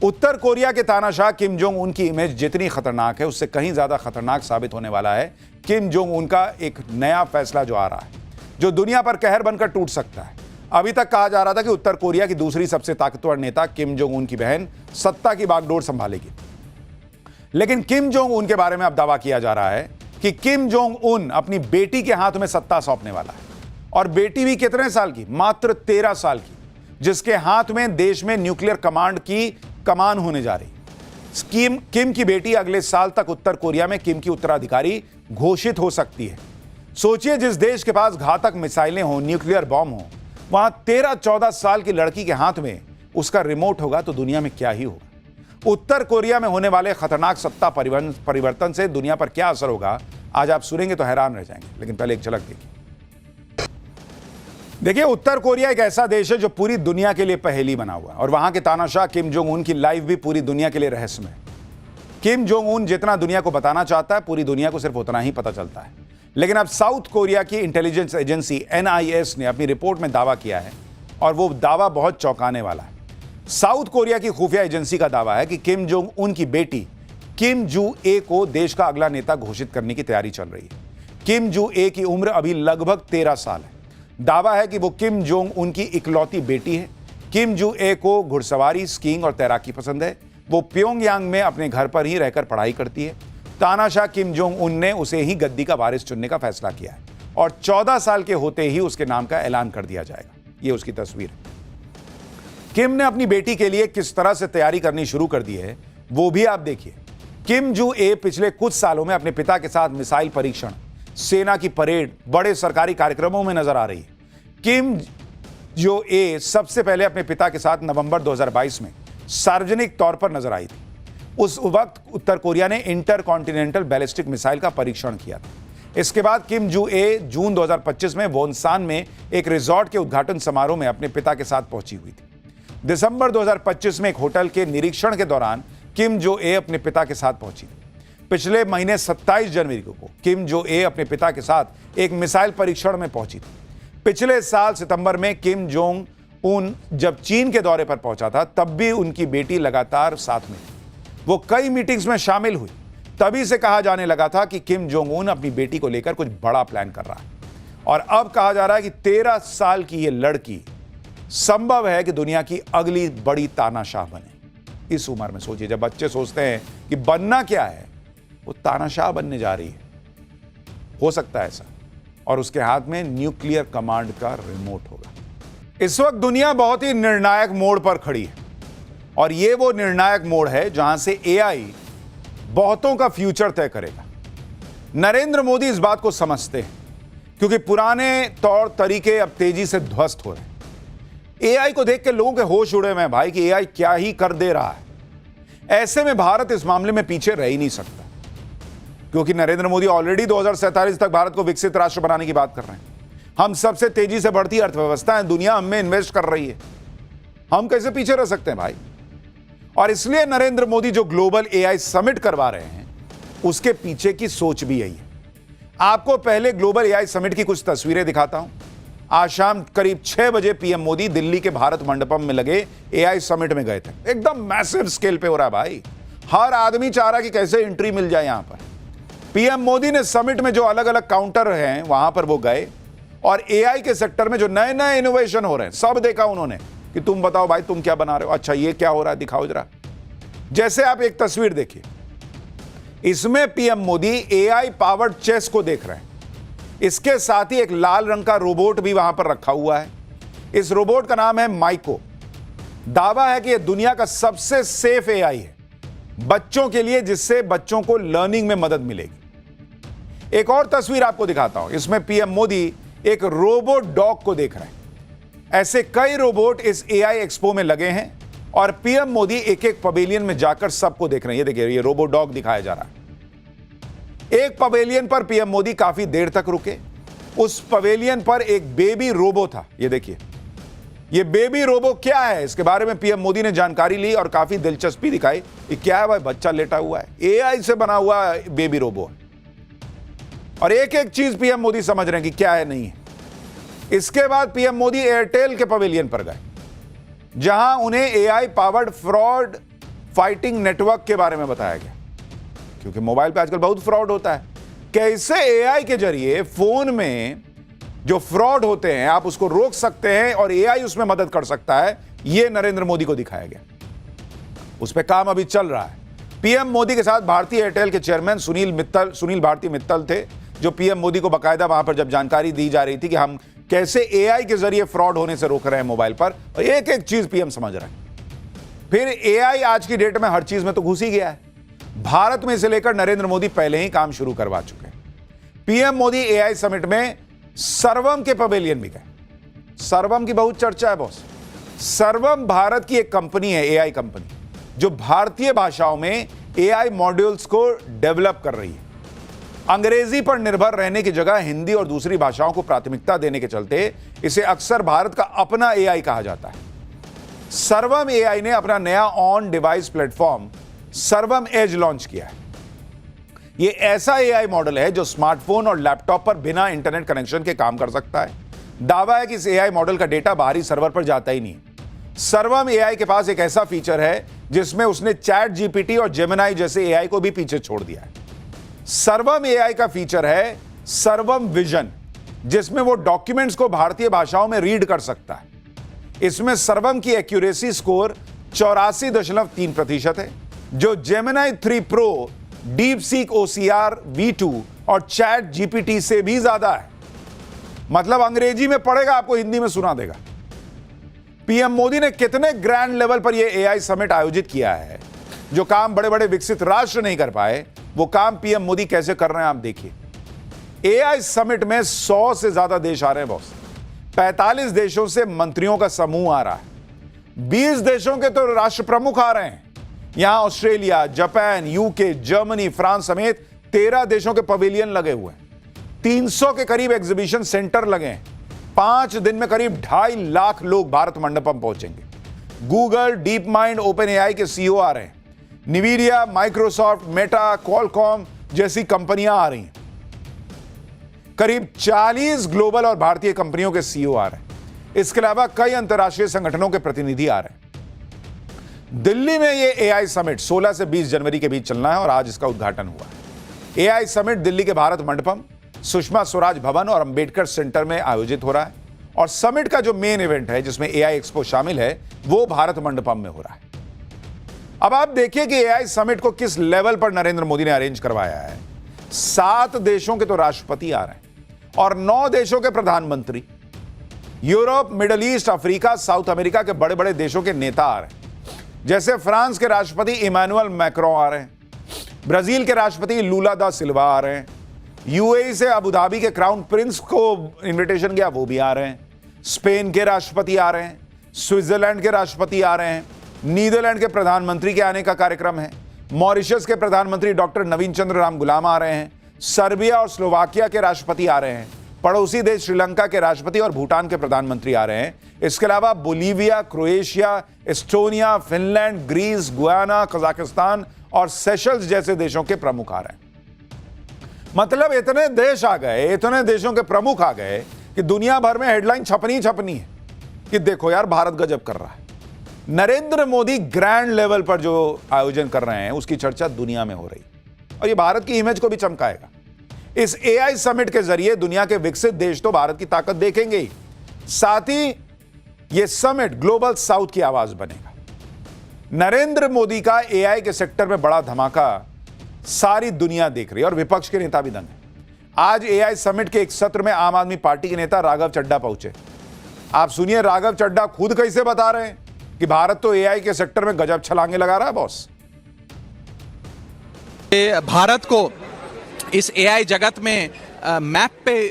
उत्तर Korea के तानाशाह Kim Jong Un की इमेज जितनी खतरनाक है, उससे कहीं ज्यादा खतरनाक साबित होने वाला है किम जोंग उन का एक नया फैसला जो आ रहा है, जो दुनिया पर कहर बनकर टूट सकता है। अभी तक कहा जा रहा था कि उत्तर कोरिया की दूसरी सबसे ताकतवर नेता किम जोंग उन की बहन सत्ता की बागडोर संभालेगी, लेकिन किम जोंग उन के बारे में अब दावा किया जा रहा है कि किम जोंग उन अपनी बेटी के हाथ में सत्ता सौंपने वाला है। और बेटी भी कितने साल की? मात्र 13 साल की, जिसके हाथ में देश में न्यूक्लियर कमांड की कमान होने जा रही। किम की बेटी अगले साल तक उत्तर कोरिया में किम की उत्तराधिकारी घोषित हो सकती है। सोचिए, जिस देश के पास घातक मिसाइलें हों, न्यूक्लियर बॉम्ब हो, वहां 13-14 साल की लड़की के हाथ में उसका रिमोट होगा तो दुनिया में क्या ही होगा। उत्तर कोरिया में होने वाले खतरनाक सत्ता परिवर्तन से दुनिया पर क्या असर होगा, आज आप सुनेंगे तो हैरान रह जाएंगे। लेकिन पहले एक झलक देखिए, उत्तर कोरिया एक ऐसा देश है जो पूरी दुनिया के लिए पहेली बना हुआ है, और वहां के तानाशाह किम जोंग उन की लाइफ भी पूरी दुनिया के लिए रहस्यमय। किम जोंग उन जितना दुनिया को बताना चाहता है, पूरी दुनिया को सिर्फ उतना ही पता चलता है। लेकिन अब साउथ कोरिया की इंटेलिजेंस एजेंसी NIS ने अपनी रिपोर्ट में दावा किया है, और वो दावा बहुत चौंकाने वाला है। साउथ कोरिया की खुफिया एजेंसी का दावा है कि किम जोंग उन की बेटी किम जू ए को देश का अगला नेता घोषित करने की तैयारी चल रही है। किम जू ए की उम्र अभी लगभग 13 साल है। दावा है कि वो किम जोंग उन की इकलौती बेटी है। किम जू ए को घुड़सवारी, स्कीइंग और तैराकी पसंद है। वो प्योंगयांग में अपने घर पर ही रहकर पढ़ाई करती है। तानाशाह किम जोंग उन ने उसे ही गद्दी का वारिस चुनने का फैसला किया है, और 14 साल के होते ही उसके नाम का ऐलान कर दिया जाएगा। ये उसकी तस्वीर है। किम ने अपनी बेटी के लिए किस तरह से तैयारी करनी शुरू कर दी है, वो भी आप देखिए। किम जू ए पिछले कुछ सालों में अपने पिता के साथ मिसाइल परीक्षण, सेना की परेड, बड़े सरकारी कार्यक्रमों में नजर आ रही है। किम जो ए सबसे पहले अपने पिता के साथ नवंबर 2022 में सार्वजनिक तौर पर नजर आई थी। उस वक्त उत्तर कोरिया ने इंटरकॉन्टिनेंटल बैलिस्टिक मिसाइल का परीक्षण किया था। इसके बाद किम जू ए जून 2025 में वोनसान में एक रिजॉर्ट के उद्घाटन समारोह में अपने पिता के साथ पहुंची हुई थी। दिसंबर 2025 में एक होटल के निरीक्षण के दौरान किम जो ए अपने पिता के साथ पहुंची थी। पिछले महीने 27 जनवरी को किम जो ए अपने पिता के साथ एक मिसाइल परीक्षण में पहुंची थी। पिछले साल सितंबर में किम जोंग उन जब चीन के दौरे पर पहुंचा था, तब भी उनकी बेटी लगातार साथ में थी। वो कई मीटिंग्स में शामिल हुई। तभी से कहा जाने लगा था कि किम जोंग उन अपनी बेटी को लेकर कुछ बड़ा प्लान कर रहा है, और अब कहा जा रहा है कि 13 साल की ये लड़की संभव है कि दुनिया की अगली बड़ी तानाशाह बने। इस उम्र में सोचिए, जब बच्चे सोचते हैं कि बनना क्या है, वो तानाशाह बनने जा रही है। हो सकता है ऐसा, और उसके हाथ में न्यूक्लियर कमांड का रिमोट होगा। इस वक्त दुनिया बहुत ही निर्णायक मोड़ पर खड़ी है, और ये वो निर्णायक मोड़ है जहां से AI बहुतों का फ्यूचर तय करेगा। नरेंद्र मोदी इस बात को समझते हैं, क्योंकि पुराने तौर तरीके अब तेजी से ध्वस्त हो रहे हैं। AI को देख के लोगों के होश उड़े हुए हैं भाई कि AI क्या ही कर दे रहा है। ऐसे में भारत इस मामले में पीछे रह ही नहीं सकता, क्योंकि नरेंद्र मोदी ऑलरेडी 2047 तक भारत को विकसित राष्ट्र बनाने की बात कर रहे हैं। हम सबसे तेजी से बढ़ती अर्थव्यवस्था है, दुनिया हम में इन्वेस्ट कर रही है। हम कैसे पीछे रह सकते हैं भाई? और इसलिए नरेंद्र मोदी जो ग्लोबल AI समिट करवा रहे हैं, उसके पीछे की सोच भी यही है। आपको पहले ग्लोबल AI समिट की कुछ तस्वीरें दिखाता हूं। आज शाम करीब 6 बजे PM मोदी दिल्ली के भारत मंडपम में लगे AI समिट में गए थे। एकदम मैसिव स्केल पे हो रहा है भाई। हर आदमी चाह रहा है कि कैसे एंट्री मिल जाए यहां पर। PM मोदी ने समिट में जो अलग अलग काउंटर हैं, वहां पर वो गए, और AI के सेक्टर में जो नए नए इनोवेशन हो रहे हैं, सब देखा उन्होंने कि तुम बताओ भाई, तुम क्या बना रहे हो, अच्छा ये क्या हो रहा है, दिखाओ जरा। जैसे आप एक तस्वीर देखिए, इसमें PM Modi AI powered chess को देख रहे हैं। इसके साथ ही एक लाल रंग का रोबोट भी वहां पर रखा हुआ है। इस रोबोट का नाम है माइको। दावा है कि यह दुनिया का सबसे सेफ AI है बच्चों के लिए, जिससे बच्चों को लर्निंग में मदद मिलेगी। एक और तस्वीर आपको दिखाता हूं। इसमें PM मोदी एक रोबोट डॉग को देख रहे हैं। ऐसे कई रोबोट इस AI एक्सपो में लगे हैं, और PM मोदी एक एक पवेलियन में जाकर सबको देख रहे हैं। ये देखिए, ये रोबोट डॉग दिखाया जा रहा है। एक पवेलियन पर PM मोदी काफी देर तक रुके। उस पवेलियन पर एक बेबी रोबो था। ये देखिए, ये बेबी रोबो क्या है, इसके बारे में PM मोदी ने जानकारी ली और काफी दिलचस्पी दिखाई। ये क्या है भाई? बच्चा लेटा हुआ है, AI से बना हुआ बेबी रोबो, और एक एक चीज PM मोदी समझ रहे हैं कि क्या है, नहीं है। इसके बाद PM मोदी एयरटेल के पवेलियन पर गए, जहां उन्हें AI powered fraud fighting network के बारे में बताया गया, क्योंकि मोबाइल पे आजकल बहुत फ्रॉड होता है। कैसे एआई के जरिए फोन में जो फ्रॉड होते हैं आप उसको रोक सकते हैं और एआई उसमें मदद कर सकता है, यह नरेंद्र मोदी को दिखाया गया। उस पर काम अभी चल रहा है। पीएम मोदी के साथ भारतीय एयरटेल के चेयरमैन सुनील भारती मित्तल थे, जो पीएम मोदी को बाकायदा वहां पर जब जानकारी दी जा रही थी कि हम कैसे एआई के जरिए फ्रॉड होने से रोक रहे हैं मोबाइल पर, और एक एक चीज पीएम समझ रहे हैं। फिर एआई आज की डेट में हर चीज में तो घुस ही गया है। भारत में इसे लेकर नरेंद्र मोदी पहले ही काम शुरू करवा चुके हैं। पीएम मोदी एआई समिट में सर्वम के पवेलियन भी गए। सर्वम की बहुत चर्चा है बॉस। सर्वम भारत की एक कंपनी है, एआई कंपनी, जो भारतीय भाषाओं में एआई मॉड्यूल्स को डेवलप कर रही है। अंग्रेजी पर निर्भर रहने की जगह हिंदी और दूसरी भाषाओं को प्राथमिकता देने के चलते इसे अक्सर भारत का अपना एआई कहा जाता है। सर्वम एआई ने अपना नया ऑन डिवाइस प्लेटफॉर्म सर्वम एज लॉन्च किया है। यह ऐसा एआई मॉडल है जो स्मार्टफोन और लैपटॉप पर बिना इंटरनेट कनेक्शन के काम कर सकता है। दावा है कि इस एआई मॉडल का डेटा बाहरी सर्वर पर जाता ही नहीं। सर्वम एआई के पास एक ऐसा फीचर है जिसमें उसने चैट जीपीटी और जेमिनाई जैसे एआई को भी पीछे छोड़ दिया है। सर्वम एआई का फीचर है सर्वम विजन, जिसमें वो डॉक्यूमेंट्स को भारतीय भाषाओं में रीड कर सकता है। इसमें सर्वम की एक्यूरेसी स्कोर 84.3% है, जो Gemini 3 pro, deep seek OCR V2 और चैट जीपीटी से भी ज्यादा है। मतलब अंग्रेजी में पढ़ेगा, आपको हिंदी में सुना देगा। पीएम मोदी ने कितने ग्रैंड लेवल पर यह एआई समिट आयोजित किया है। जो काम बड़े बड़े विकसित राष्ट्र नहीं कर पाए, वो काम पीएम मोदी कैसे कर रहे हैं आप देखिए। एआई समिट में 100 से ज्यादा देश आ रहे हैं बॉस। 45 देशों से मंत्रियों का समूह आ रहा है। 20 देशों के तो राष्ट्र प्रमुख आ रहे हैं। यहां Australia, Japan, UK, Germany, France समेत 13 देशों के पवेलियन लगे हुए हैं। 300 के करीब एग्जीबिशन सेंटर लगे हैं। 5 दिन में करीब 2.5 लाख लोग भारत मंडपम पहुंचेंगे। Google, deep mind, open AI के सीईओ आ रहे हैं। निविडिया, माइक्रोसॉफ्ट, मेटा, क्वालकॉम जैसी कंपनियां आ रही हैं। करीब 40 ग्लोबल और भारतीय कंपनियों के सीईओ आ रहे हैं। इसके अलावा कई अंतर्राष्ट्रीय संगठनों के प्रतिनिधि आ रहे हैं। दिल्ली में यह एआई समिट 16 से 20 जनवरी के बीच चलना है और आज इसका उद्घाटन हुआ है। एआई समिट दिल्ली के भारत मंडपम, सुषमा स्वराज भवन और अंबेडकर सेंटर में आयोजित हो रहा है। और समिट का जो मेन इवेंट है, जिसमें एआई एक्सपो शामिल है, वो भारत मंडपम में हो रहा है। अब आप देखिए कि एआई समिट को किस लेवल पर नरेंद्र मोदी ने अरेंज करवाया है। 7 देशों के तो राष्ट्रपति आ रहे हैं और 9 देशों के प्रधानमंत्री। Europe, middle east, Africa, south America के बड़े बड़े देशों के नेता आ रहे हैं। जैसे फ्रांस के राष्ट्रपति इमैनुअल मैक्रों आ रहे हैं, ब्राजील के राष्ट्रपति लूला दा सिल्वा आ रहे हैं, यूएई से अबू धाबी के क्राउन प्रिंस को इनविटेशन गया, वो भी आ रहे हैं, स्पेन के राष्ट्रपति आ रहे हैं, स्विट्जरलैंड के राष्ट्रपति आ रहे हैं, नीदरलैंड के प्रधानमंत्री के आने का कार्यक्रम है, मॉरिशस के प्रधानमंत्री डॉक्टर नवीन चंद्र राम गुलाम आ रहे हैं, सर्बिया और स्लोवाकिया के राष्ट्रपति आ रहे हैं, पड़ोसी देश श्रीलंका के राष्ट्रपति और भूटान के प्रधानमंत्री आ रहे हैं। इसके अलावा Bolivia, Croatia, Estonia, Finland, Greece, Guyana, Kazakhstan और सेशल्स जैसे देशों के प्रमुख आ रहे हैं। मतलब इतने देश आ गए, इतने देशों के प्रमुख आ गए कि दुनिया भर में हेडलाइन छपनी है कि देखो यार, भारत गजब कर रहा है। नरेंद्र मोदी ग्रैंड लेवल पर जो आयोजन कर रहे हैं, उसकी चर्चा दुनिया में हो रही है और ये भारत की इमेज को भी चमकाएगा। इस एआई समिट के जरिए दुनिया के विकसित देश तो भारत की ताकत देखेंगे ही, साथ ही यह समिट ग्लोबल साउथ की आवाज बनेगा। नरेंद्र मोदी का एआई के सेक्टर में बड़ा धमाका सारी दुनिया देख रही है और विपक्ष के नेता भी दंग हैं। आज एआई समिट के एक सत्र में आम आदमी पार्टी के नेता राघव चड्ढा पहुंचे। आप सुनिए राघव चड्ढा खुद कैसे बता रहे हैं कि भारत तो एआई के सेक्टर में गजब छलांगे लगा रहा है बॉस। भारत को इस एआई जगत में मैप पे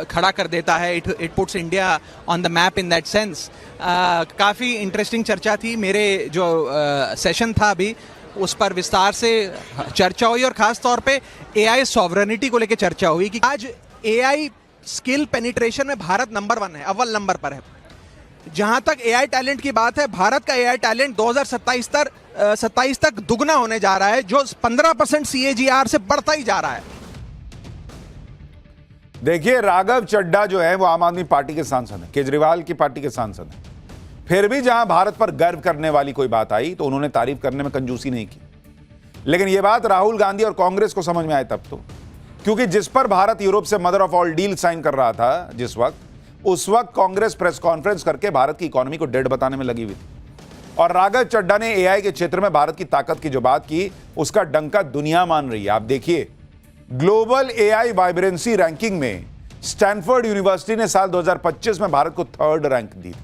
खड़ा कर देता है। It puts India on the map in that sense. काफ़ी इंटरेस्टिंग चर्चा थी। मेरे जो सेशन था अभी, उस पर विस्तार से चर्चा हुई और ख़ास तौर पे एआई सॉवरेनिटी को लेकर चर्चा हुई कि आज एआई स्किल पेनिट्रेशन में भारत नंबर 1 है, अव्वल नंबर पर है। जहां तक एआई टैलेंट की बात है, भारत का एआई टैलेंट 2027 तक दुगना होने जा रहा है, जो 15% CAGR से बढ़ता ही जा रहा है। देखिए, राघव चड्ढा जो है वो आम आदमी पार्टी के सांसद हैं, केजरीवाल की पार्टी के सांसद हैं। फिर भी जहां भारत पर गर्व करने वाली कोई बात आई तो उन्होंने तारीफ करने में कंजूसी नहीं की। लेकिन यह बात राहुल गांधी और कांग्रेस को समझ में आए तब तो, क्योंकि जिस पर भारत यूरोप से mother of all deal sign कर रहा था जिस वक्त, उस वक्त कांग्रेस प्रेस कॉन्फ्रेंस करके भारत की इकोनॉमी को डेड बताने में लगी हुई थी। और राघव चड्ढा ने एआई के क्षेत्र में भारत की ताकत की जो बात की, उसका डंका दुनिया मान रही है। आप देखिए, ग्लोबल एआई वाइब्रेंसी रैंकिंग में स्टैनफोर्ड यूनिवर्सिटी ने साल 2025 में भारत को 3rd रैंक दी।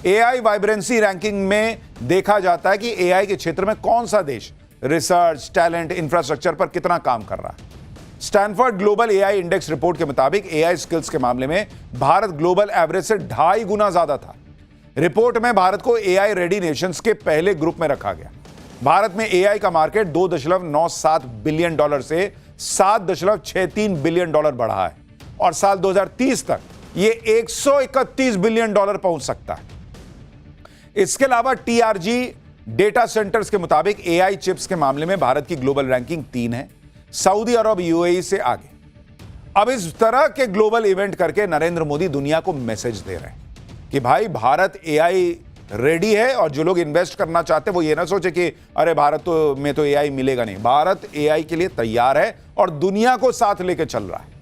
एआई वाइब्रेंसी रैंकिंग में देखा जाता है कि एआई के क्षेत्र में कौन सा देश रिसर्च, टैलेंट, इंफ्रास्ट्रक्चर पर कितना काम कर रहा है। Stanford global AI index report के मुताबिक एआई स्किल्स के मामले में भारत ग्लोबल एवरेज से 2.5 गुना ज्यादा था। रिपोर्ट में भारत को एआई रेडी नेशंस के पहले ग्रुप में रखा गया। भारत में एआई का मार्केट $2.97 बिलियन से $7.63 बिलियन बढ़ा है और साल 2030 तक यह $131 बिलियन पहुंच सकता है। इसके अलावा टीआरजी डेटा सेंटर्स के मुताबिक एआई चिप्स के मामले में भारत की ग्लोबल रैंकिंग 3 है, सऊदी अरब यूएई से आगे। अब इस तरह के ग्लोबल इवेंट करके नरेंद्र मोदी दुनिया को मैसेज दे रहे हैं कि भाई भारत एआई रेडी है, और जो लोग इन्वेस्ट करना चाहते हैं वो ये ना सोचे कि अरे भारत में तो एआई मिलेगा नहीं। भारत एआई के लिए तैयार है और दुनिया को साथ लेकर चल रहा है।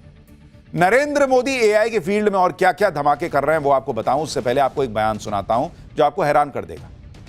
नरेंद्र मोदी एआई के फील्ड में और क्या क्या धमाके कर रहे हैं वो आपको बताऊं, उससे पहले आपको एक बयान सुनाता हूं जो आपको हैरान कर देगा।